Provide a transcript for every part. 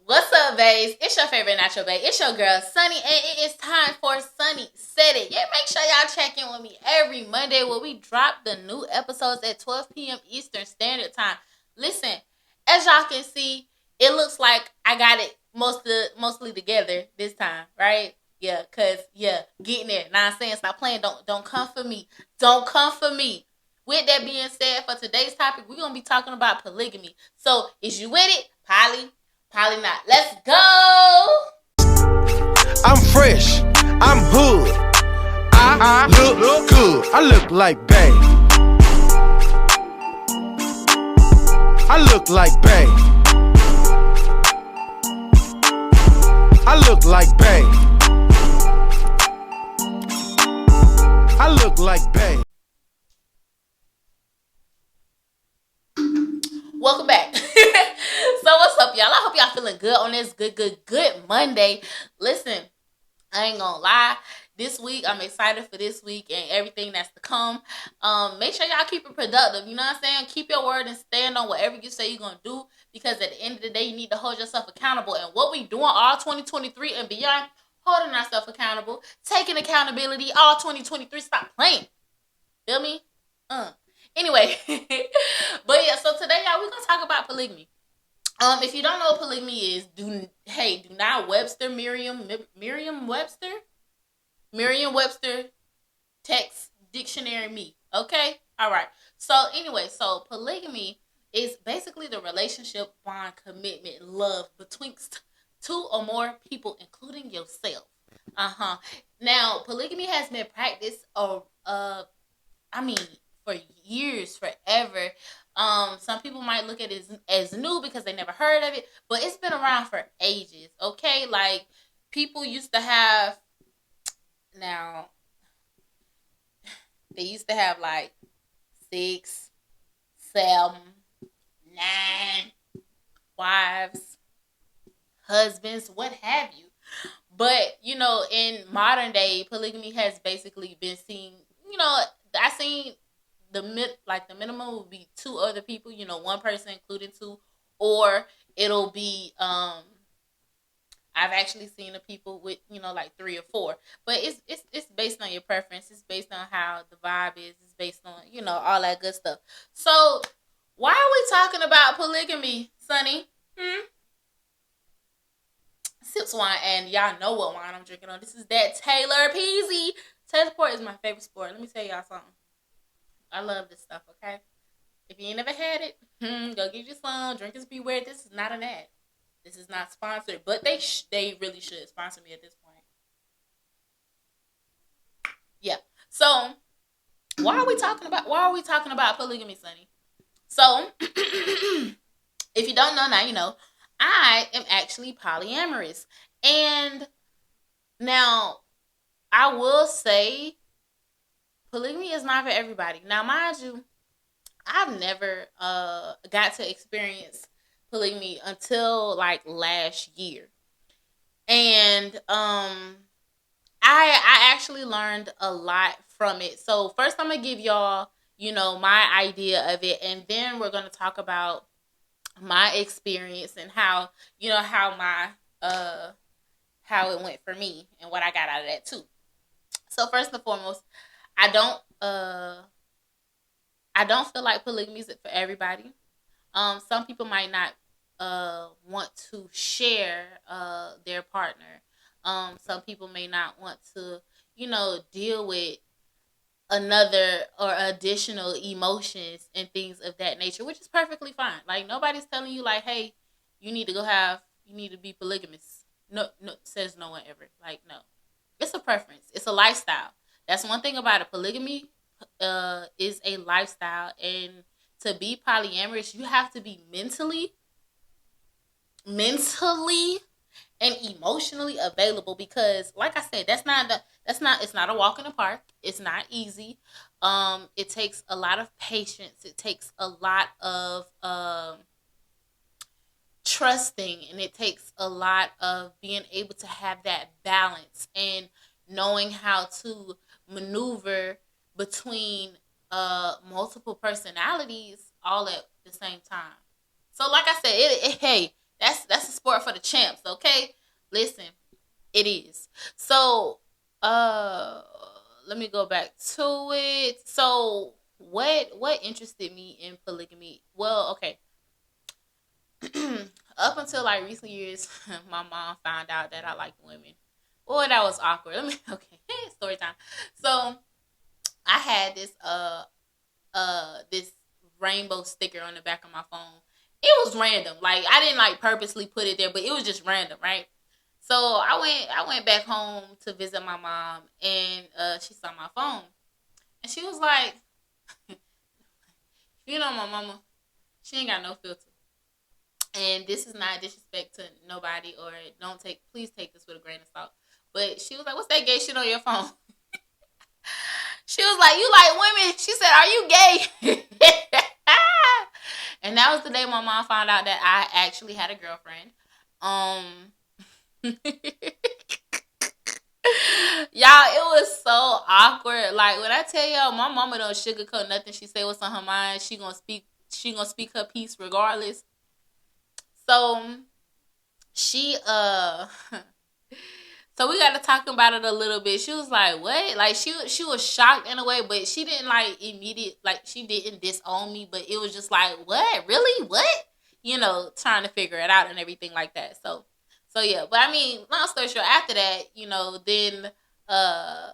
What's up, babes? It's your favorite natural babe. It's your girl, Sunny, and it is time for Sunny Said It. Yeah, make sure y'all check in with me every Monday where we drop the new episodes at 12 p.m. Eastern Standard Time. Listen, as y'all can see, it looks like I got it mostly together this time, right? Yeah, getting there. Nah, I'm saying stop playing. Don't come for me. Don't come for me. With that being said, for today's topic, we're gonna be talking about polygamy. So, is you with it? Probably not. Let's go. I'm fresh. I'm hood. I look good. I look like Bae. I look like Bae. I look like Bae. I look like Bae. Welcome back. So what's up, y'all? I hope y'all feeling good on this good Monday. Listen, I ain't gonna lie. This week, I'm excited for this week and everything that's to come. Make sure y'all keep it productive. You know what I'm saying? Keep your word and stand on whatever you say you're gonna do. Because at the end of the day, you need to hold yourself accountable. And what we doing all 2023 and beyond, holding ourselves accountable, taking accountability all 2023. Stop playing. Feel me? Anyway, but yeah, so today, y'all, we're gonna talk about polygamy. If you don't know what polygamy is, do not Merriam-Webster text dictionary me. Okay? All right. So anyway, so polygamy is basically the relationship, bond, commitment, love between two or more people, including yourself. Now, polygamy has been practiced for years, forever. Some people might look at it as new because they never heard of it, but it's been around for ages. Okay, like people used to have. Now, they used to have like 6, 7, 9 wives, husbands, what have you. But in modern day, polygamy has basically been seen. I seen the minimum would be 2 other people, one person including 2, or it'll be I've actually seen the people with like 3 or 4, but it's based on your preference. It's based on how the vibe is. It's based on all that good stuff. So why are we talking about polygamy, Sonny? Sips wine, and y'all know what wine I'm drinking on. This is that Taylor Peasy. Taylor Port is my favorite sport. Let me tell y'all something. I love this stuff, okay? If you ain't never had it, go get you some. Drinkers beware. This is not an ad. This is not sponsored, but they really should sponsor me at this point. Yeah. So why are we talking about polygamy, Sonny? So if you don't know now, you know I am actually polyamorous, and now I will say polygamy is not for everybody. Now, mind you, I've never got to experience polygamy until like last year. And I actually learned a lot from it. So first I'm gonna give y'all, my idea of it, and then we're gonna talk about my experience and how how it went for me and what I got out of that too. So first and foremost, I don't feel like polygamy is for everybody. Some people might not want to share their partner. Some people may not want to, deal with another or additional emotions and things of that nature, which is perfectly fine. Like nobody's telling you like, hey, you need to be polygamous. No, says no one ever. Like no, it's a preference. It's a lifestyle. That's one thing about it. Polygamy is a lifestyle, and to be polyamorous, you have to be mentally and emotionally available, because like I said, it's not a walk in the park. It's not easy. It takes a lot of patience. It takes a lot of trusting, and it takes a lot of being able to have that balance and knowing how to maneuver between multiple personalities all at the same time. So like I said, hey, That's a sport for the champs, okay? Listen, it is. So, uh let me go back to it. So, what interested me in polygamy? Well, okay. Up until like recent years, my mom found out that I liked women. Boy, that was awkward. Let me okay, story time. So, I had this rainbow sticker on the back of my phone. It was random. Like I didn't like purposely put it there, but it was just random, right? So I went back home to visit my mom, and she saw my phone, and she was like, you know, my mama, she ain't got no filter. And this is not disrespect to nobody, or don't take, please take this with a grain of salt. But she was like, "What's that gay shit on your phone?" She was like, "You like women?" She said, "Are you gay?" And that was the day my mom found out that I actually had a girlfriend. Um, Y'all, it was so awkward. Like when I tell y'all, my mama don't sugarcoat nothing. She say what's on her mind. She gonna speak. She gonna speak her piece regardless. So she so we got to talking about it a little bit. She was like, "What?" Like she was shocked in a way, but she didn't like immediate. Like she didn't disown me, but it was just like, "What? Really? What?" You know, trying to figure it out and everything like that. So yeah. But I mean, long story short, after that, you know, then uh,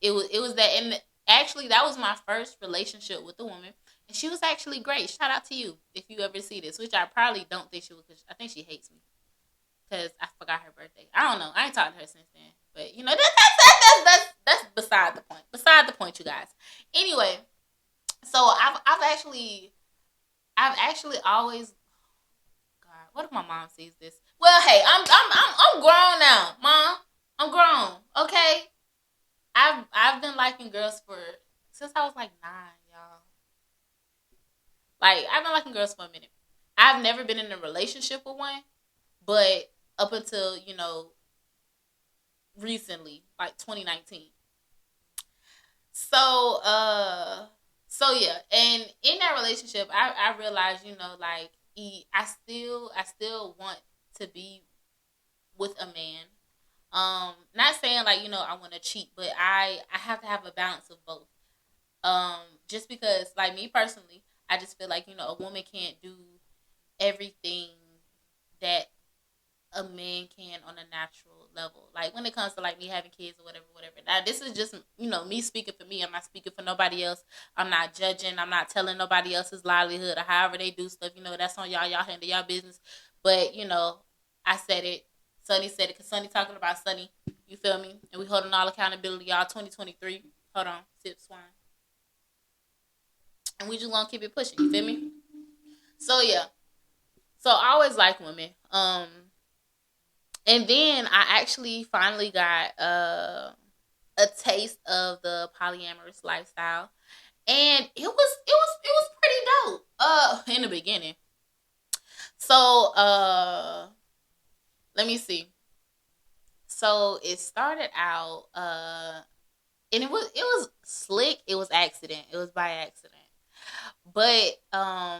it was that, and actually that was my first relationship with a woman, and she was actually great. Shout out to you if you ever see this, which I probably don't think she would, because I think she hates me because I forgot her birthday. I don't know. I ain't talked to her since then. But you know, that's beside the point. Beside the point, you guys. Anyway, so I've actually always, God, what if my mom sees this? Well, hey, I'm grown now, mom. I'm grown. Okay, I've been liking girls for since I was like 9, y'all. Like I've been liking girls for a minute. I've never been in a relationship with one, but up until recently, like 2019. So so yeah, and in that relationship, I realized, like I still want to be with a man. Not saying like, I want to cheat, but I have to have a balance of both. Just because like me personally, I just feel like, a woman can't do everything that a man can on a natural level. Like when it comes to like me having kids or whatever, whatever. Now this is just, me speaking for me. I'm not speaking for nobody else. I'm not judging. I'm not telling nobody else's livelihood or however they do stuff. That's on y'all. Y'all handle y'all business. But, I said it. Sonny said it because Sonny talking about Sonny. You feel me? And we holding all accountability, y'all. 2023. Hold on. Sip swine. And we just gonna keep it pushing. You feel me? So yeah. So I always like women. And then I actually finally got a taste of the polyamorous lifestyle, and it was pretty dope. In the beginning. So let me see. So it started out and it was slick. It was accident. It was by accident. But I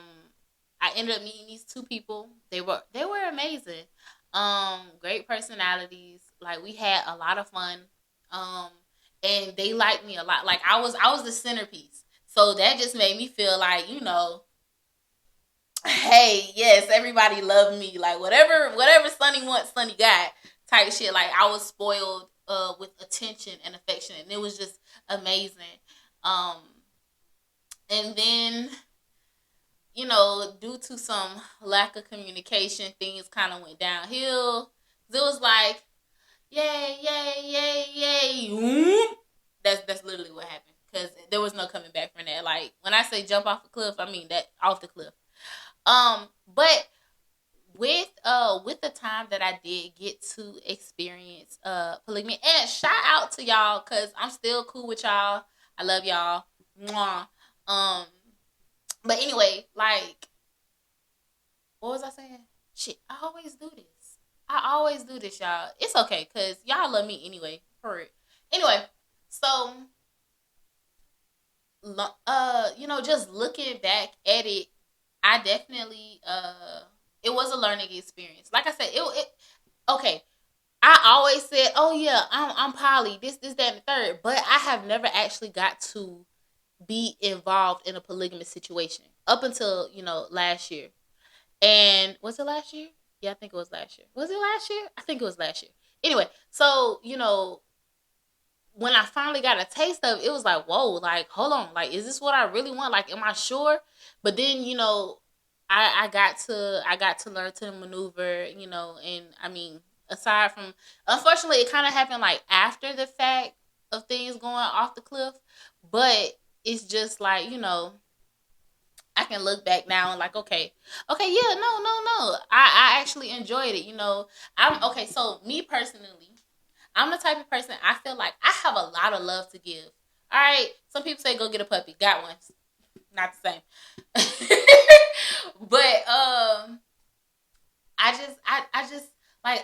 ended up meeting these two people. They were amazing. Great personalities. Like we had a lot of fun. Um, and they liked me a lot. Like I was the centerpiece. So that just made me feel like, hey, yes, everybody loved me. Like whatever Sonny wants, Sonny got type shit. Like I was spoiled with attention and affection, and it was just amazing. Um, and then due to some lack of communication, things kind of went downhill. It was like, yay, yay, yay, yay. That's literally what happened, because there was no coming back from that. Like when I say jump off a cliff, I mean that off the cliff. But with the time that I did get to experience polygamy, and shout out to y'all, because I'm still cool with y'all. I love y'all. Mwah. Um, but anyway, like, what was I saying? Shit, I always do this. I always do this, y'all. It's okay, because y'all love me anyway. For it. Anyway, so, just looking back at it, I definitely, it was a learning experience. Like I said, it okay. I always said, "Oh yeah, I'm poly, this, that, and the third," but I have never actually got to be involved in a polygamous situation up until last year. And was it last year? Yeah, I think it was last year. Was it last year? I think it was last year. Anyway, so when I finally got a taste of it, it was like, whoa, like, hold on, like, is this what I really want? Like, am I sure? But then, I got to learn to maneuver, and I mean, aside from, unfortunately, it kind of happened like after the fact of things going off the cliff, but it's just like, I can look back now and like, okay, yeah, no. I actually enjoyed it. I'm okay. So me personally, I'm the type of person, I feel like I have a lot of love to give. All right. Some people say go get a puppy. Got one. Not the same. But I just like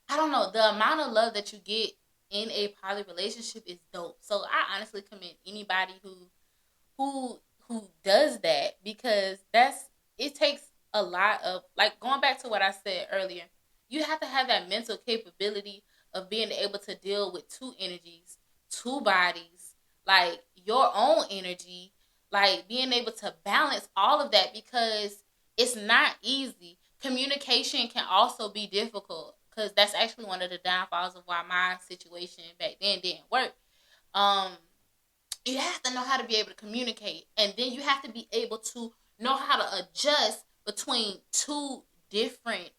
I don't know, the amount of love that you get in a poly relationship is dope. So I honestly commend anybody who who does that, because it takes a lot of, like, going back to what I said earlier, you have to have that mental capability of being able to deal with two energies, two bodies, like your own energy, like being able to balance all of that, because it's not easy. Communication can also be difficult, because that's actually one of the downfalls of why my situation back then didn't work. um you have to know how to be able to communicate, and then you have to be able to know how to adjust between different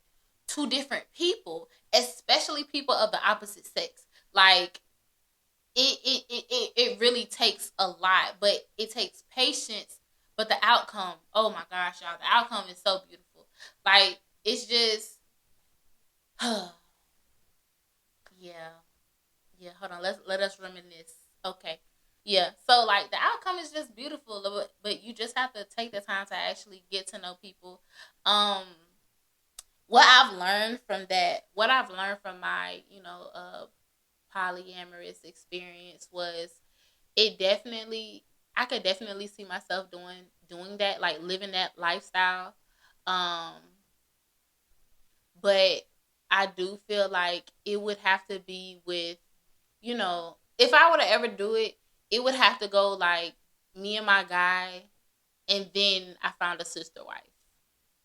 two different people, especially people of the opposite sex. Like, it really takes a lot, but it takes patience. But the outcome, oh my gosh, y'all, the outcome is so beautiful. Like, it's just yeah. Yeah, hold on. Let us reminisce. Okay. Yeah. So, like, the outcome is just beautiful, but you just have to take the time to actually get to know people. Um what I've learned from my, polyamorous experience was, it definitely I could definitely see myself doing that, like living that lifestyle. Um but I do feel like it would have to be with, if I were to ever do it, it would have to go like me and my guy, and then I found a sister wife.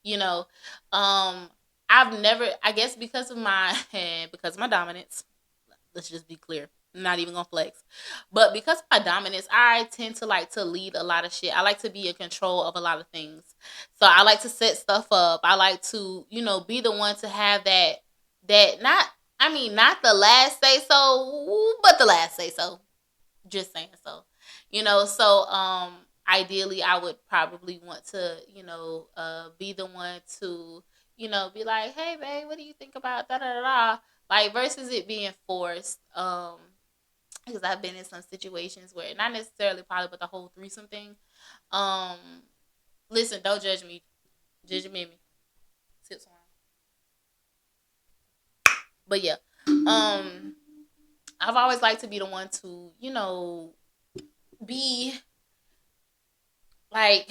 You know, um, I've never, I guess, because of my because of my dominance. Let's just be clear. I'm not even gonna flex, but because of my dominance, I tend to like to lead a lot of shit. I like to be in control of a lot of things, so I like to set stuff up. I like to, be the one to have that not. I mean, not the last say so, but the last say so. Just saying so. Ideally I would probably want to, be the one to, be like, hey babe, what do you think about da da da da? Like, versus it being forced. Because I've been in some situations where, not necessarily probably, but the whole threesome thing. Um, Listen, don't judge me. Judge me. Tips on. But yeah. Um I've always liked to be the one to, be like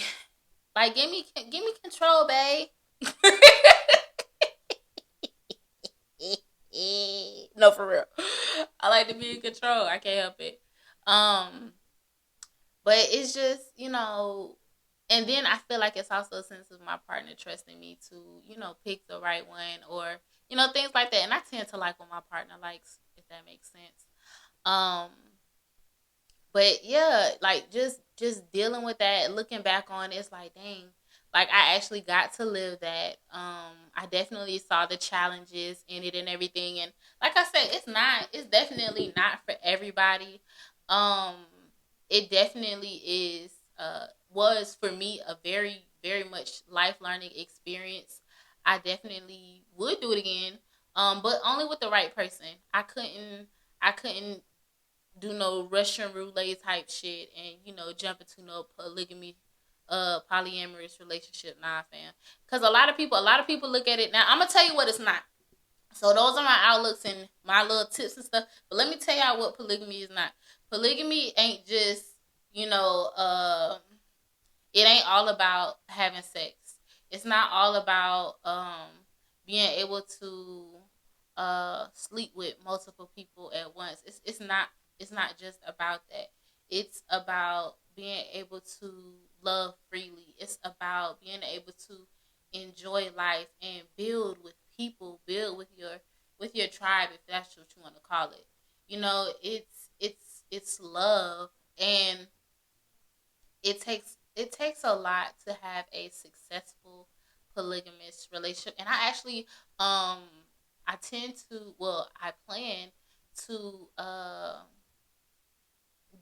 give me control, babe. No, for real. I like to be in control. I can't help it. Um, but it's just, and then I feel like it's also a sense of my partner trusting me to, pick the right one, or, things like that. And I tend to like what my partner likes, if that makes sense. Um, but yeah, like, just dealing with that, looking back on it, it's like, dang, like, I actually got to live that. I definitely saw the challenges in it and everything, and like I said, it's definitely not for everybody. um it definitely is, was for me a very, very much life learning experience. I definitely would do it again, but only with the right person. I couldn't do no Russian roulette type shit, and, jump into no polygamy, polyamorous relationship. Nah, fam. Because a lot of people look at it. Now, I'm gonna tell you what it's not. So those are my outlooks and my little tips and stuff. But let me tell y'all what polygamy is not. Polygamy ain't just, you know, it ain't all about having sex. It's not all about being able to sleep with multiple people at once. It's not just about that. It's about being able to love freely. It's about being able to enjoy life and build with people, build with your tribe, if that's what you want to call it. You know, it's love, and it takes a lot to have a successful polygamous relationship. And I actually I tend to, well, I plan to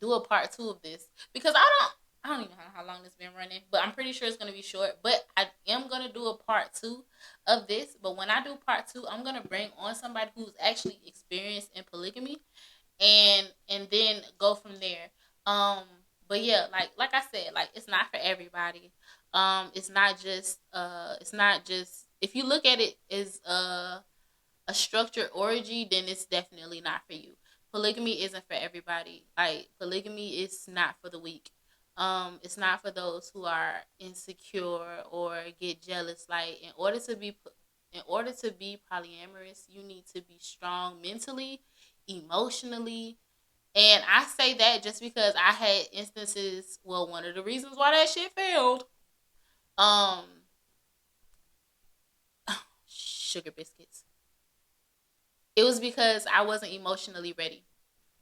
do a part two of this, because I don't even know how long it's been running, but I'm pretty sure it's gonna be short. But I am gonna do a part two of this. But when I do part two, I'm gonna bring on somebody who's actually experienced in polygamy, and then go from there. Um, but yeah, like I said, like, it's not for everybody. It's not just if you look at it as a structured orgy, then it's definitely not for you. Polygamy isn't for everybody. Like, polygamy is not for the weak. It's not for those who are insecure or get jealous. Like, in order to be polyamorous, you need to be strong mentally, emotionally. And I say that just because I had instances. Well, one of the reasons why that shit failed, um, sugar biscuits. It was because I wasn't emotionally ready.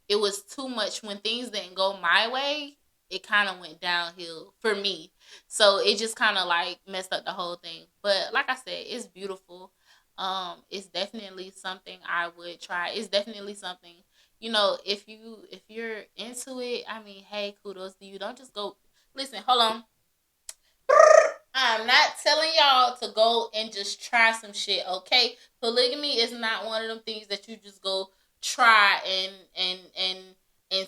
It was too much. When things didn't go my way, it kind of went downhill for me. So it just kind of like messed up the whole thing. But like I said, it's beautiful. It's definitely something I would try. It's definitely something, if you're into it. I mean, hey, kudos to you. Don't just go. Listen, hold on. I'm not telling y'all to go and just try some shit, okay? Polygamy is not one of them things that you just go try and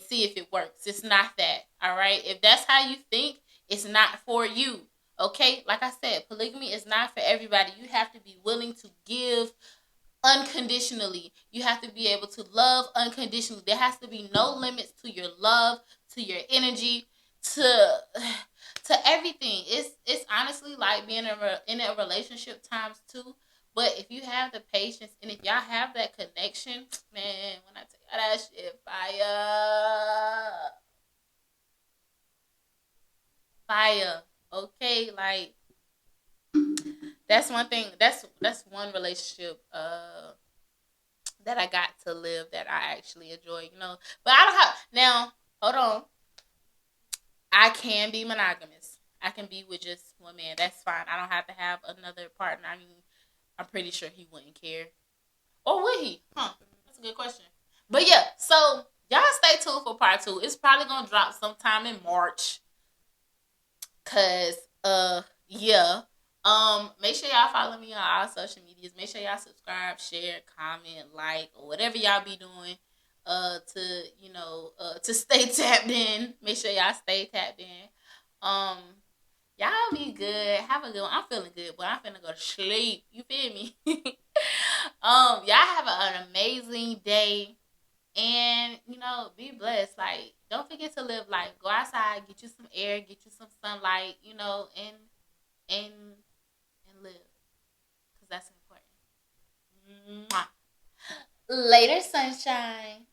see if it works. It's not that, all right? If that's how you think, it's not for you, okay? Like I said, polygamy is not for everybody. You have to be willing to give unconditionally. You have to be able to love unconditionally. There has to be no limits to your love, to your energy, to everything. It's honestly like being in a relationship times two. But if you have the patience and if y'all have that connection, man, when I tell y'all that shit, fire, fire. Okay, like, that's one thing. That's one relationship that I got to live that I actually enjoy. But I don't have now. Hold on. I can be monogamous. I can be with just one man. That's fine. I don't have to have another partner. I mean, I'm pretty sure he wouldn't care. Or would he? Huh. That's a good question. But yeah, so y'all stay tuned for part two. It's probably gonna drop sometime in March. Cause yeah. Make sure y'all follow me on all social medias. Make sure y'all subscribe, share, comment, like, or whatever y'all be doing to stay tapped in. Make sure y'all stay tapped in. Um Y'all be good. Have a good one. I'm feeling good, but I'm finna go to sleep. You feel me? Y'all have an amazing day. And be blessed. Like, don't forget to live life. Go outside, get you some air, get you some sunlight, and and live, because that's important. Mwah. Later, sunshine.